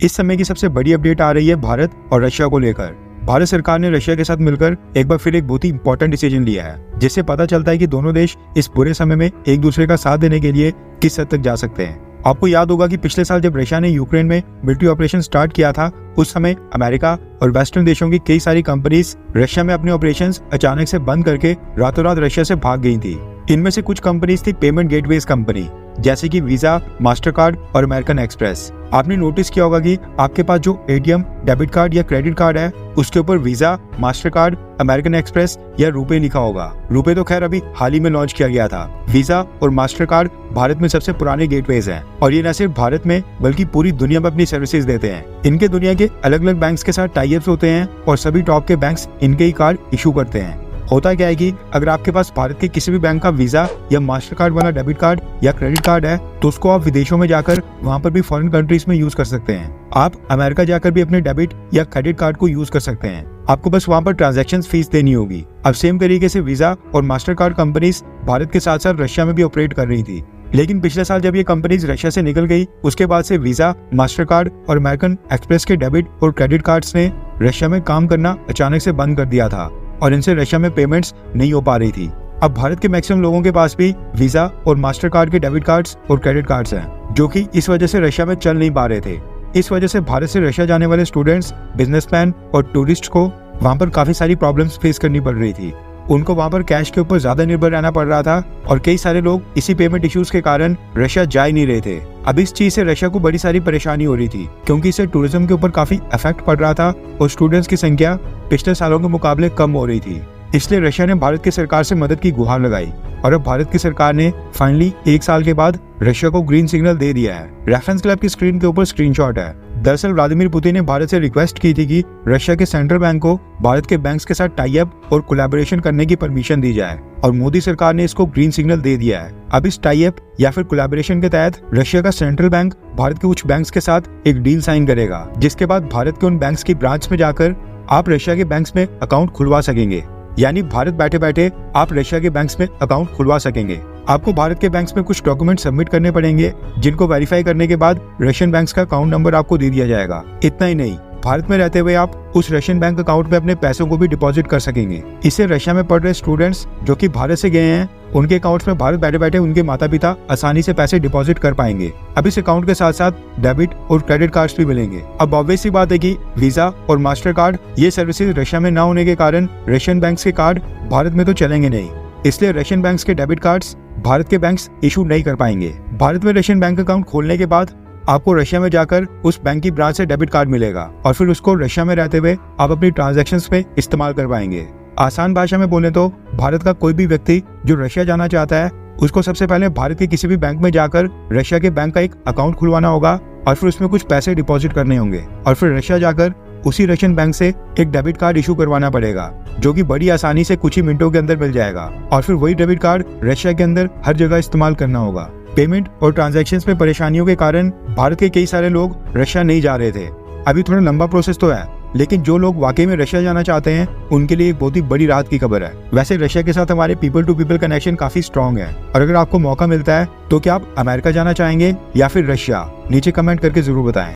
इस समय की सबसे बड़ी अपडेट आ रही है भारत और रशिया को लेकर। भारत सरकार ने रशिया के साथ मिलकर एक बार फिर एक बहुत ही इंपॉर्टेंट डिसीजन लिया है, जिससे पता चलता है कि दोनों देश इस बुरे समय में एक दूसरे का साथ देने के लिए किस हद तक जा सकते हैं। आपको याद होगा कि पिछले साल जब रशिया ने यूक्रेन में मिलिट्री ऑपरेशन स्टार्ट किया था, उस समय अमेरिका और वेस्टर्न देशों की कई सारी कंपनीज रशिया में अपने ऑपरेशंस अचानक से बंद करके रातों रात रशिया से भाग गई थी। इनमें से कुछ कंपनीज थी पेमेंट गेटवेज कंपनी, जैसे कि वीजा, मास्टरकार्ड और अमेरिकन एक्सप्रेस। आपने नोटिस किया होगा कि आपके पास जो एटीएम, डेबिट कार्ड या क्रेडिट कार्ड है, उसके ऊपर वीजा, मास्टरकार्ड, अमेरिकन एक्सप्रेस या रुपे लिखा होगा। रुपे तो खैर अभी हाल ही में लॉन्च किया गया था। वीजा और मास्टरकार्ड भारत में सबसे पुराने गेटवेज हैं और ये न सिर्फ भारत में बल्कि पूरी दुनिया में अपनी सर्विसेज देते हैं। इनके दुनिया के अलग अलग बैंक्स के साथ टाई अप्स होते हैं और सभी टॉप के बैंक्स इनके ही कार्ड इशू करते हैं। होता क्या है कि अगर आपके पास भारत के किसी भी बैंक का वीजा या मास्टर कार्ड वाला डेबिट कार्ड या क्रेडिट कार्ड है, तो उसको आप विदेशों में जाकर वहाँ पर भी फॉरेन कंट्रीज में यूज कर सकते हैं। आप अमेरिका जाकर भी अपने डेबिट या क्रेडिट कार्ड को यूज कर सकते हैं। आपको बस वहाँ पर ट्रांजैक्शन फीस देनी होगी। अब सेम तरीके से वीजा और मास्टर कार्ड कंपनीज भारत के साथ साथ रशिया में भी ऑपरेट कर रही थी, लेकिन पिछले साल जब ये कंपनीज रशिया से निकल गई, उसके बाद से वीजा, मास्टर कार्ड और अमेरिकन एक्सप्रेस के डेबिट और क्रेडिट कार्ड्स ने रशिया में काम करना अचानक से बंद कर दिया था और इनसे रशिया में पेमेंट्स नहीं हो पा रही थी। अब भारत के मैक्सिमम लोगों के पास भी वीजा और मास्टर कार्ड के डेबिट कार्ड्स और क्रेडिट कार्ड्स हैं, जो कि इस वजह से रशिया में चल नहीं पा रहे थे। इस वजह से भारत से रशिया जाने वाले स्टूडेंट्स, बिजनेसमैन और टूरिस्ट को वहाँ पर काफी सारी प्रॉब्लम्स फेस करनी पड़ रही थी। उनको वहाँ पर कैश के ऊपर ज्यादा निर्भर रहना पड़ रहा था और कई सारे लोग इसी पेमेंट इश्यूज के कारण रशिया जा ही नहीं रहे थे। अब इस चीज से रशिया को बड़ी सारी परेशानी हो रही थी, क्योंकि इससे टूरिज्म के ऊपर काफी इफेक्ट पड़ रहा था और स्टूडेंट्स की संख्या पिछले सालों के मुकाबले कम हो रही थी। इसलिए रशिया ने भारत की सरकार से मदद की गुहार लगाई और अब भारत की सरकार ने फाइनली 1 साल के बाद रशिया को ग्रीन सिग्नल दे दिया है। रेफरेंस क्लब की स्क्रीन के ऊपर स्क्रीनशॉट है। दरअसल व्लादिमीर पुतिन ने भारत से रिक्वेस्ट की थी कि रशिया के सेंट्रल बैंक को भारत के बैंक्स के साथ टाई अप और कोलैबोरेशन करने की परमिशन दी जाए और मोदी सरकार ने इसको ग्रीन सिग्नल दे दिया है। अब इस टाई अप या फिर कोलैबोरेशन के तहत रशिया का सेंट्रल बैंक भारत के कुछ बैंक्स के साथ एक डील साइन करेगा, जिसके बाद भारत के उन बैंक्स की ब्रांच में जाकर आप रशिया के बैंक्स में अकाउंट खुलवा सकेंगे। यानी भारत बैठे बैठे आप रशिया के बैंक्स में अकाउंट खुलवा सकेंगे। आपको भारत के बैंक्स में कुछ डॉक्यूमेंट सबमिट करने पड़ेंगे, जिनको वेरीफाई करने के बाद रशियन बैंक्स का अकाउंट नंबर आपको दे दिया जाएगा। इतना ही नहीं, भारत में रहते हुए आप उस रशियन बैंक अकाउंट में अपने पैसों को भी डिपॉजिट कर सकेंगे। इससे रशिया में पढ़ रहे स्टूडेंट्स जो कि भारत से गए हैं, उनके अकाउंट्स में भारत बैठे बैठे उनके माता पिता आसानी से पैसे डिपॉजिट कर पाएंगे। अब इस अकाउंट के साथ साथ डेबिट और क्रेडिट कार्ड्स भी मिलेंगे। अब ऑब्वियस सी बात है कि वीजा और मास्टर कार्ड ये सर्विसेज रशिया में न होने के कारण रशियन बैंक्स के कार्ड भारत में तो चलेंगे नहीं, इसलिए रशियन बैंक्स के डेबिट कार्ड्स भारत के बैंक्स इशू नहीं कर पाएंगे। भारत में रशियन बैंक अकाउंट खोलने के बाद आपको रशिया में जाकर उस बैंक की ब्रांच से डेबिट कार्ड मिलेगा और फिर उसको रशिया में रहते हुए आप अपनी ट्रांजैक्शंस पे इस्तेमाल कर पाएंगे। आसान भाषा में बोले तो भारत का कोई भी व्यक्ति जो रशिया जाना चाहता है, उसको सबसे पहले भारत के किसी भी बैंक में जाकर रशिया के बैंक का एक अकाउंट खुलवाना होगा और फिर उसमें कुछ पैसे डिपॉजिट करने होंगे और फिर रशिया जाकर उसी रशियन बैंक से एक डेबिट कार्ड इशू करवाना पड़ेगा, जो कि बड़ी आसानी से कुछ ही मिनटों के अंदर मिल जाएगा और फिर वही डेबिट कार्ड रशिया के अंदर हर जगह इस्तेमाल करना होगा। पेमेंट और ट्रांजैक्शंस में परेशानियों के कारण भारत के कई सारे लोग रशिया नहीं जा रहे थे। अभी थोड़ा लंबा प्रोसेस तो है, लेकिन जो लोग वाकई में रशिया जाना चाहते हैं उनके लिए एक बहुत ही बड़ी राहत की खबर है। वैसे रशिया के साथ हमारे पीपल टू पीपल कनेक्शन काफी स्ट्रॉन्ग है और अगर आपको मौका मिलता है तो क्या आप अमेरिका जाना चाहेंगे या फिर रशिया? नीचे कमेंट करके जरूर बताएं।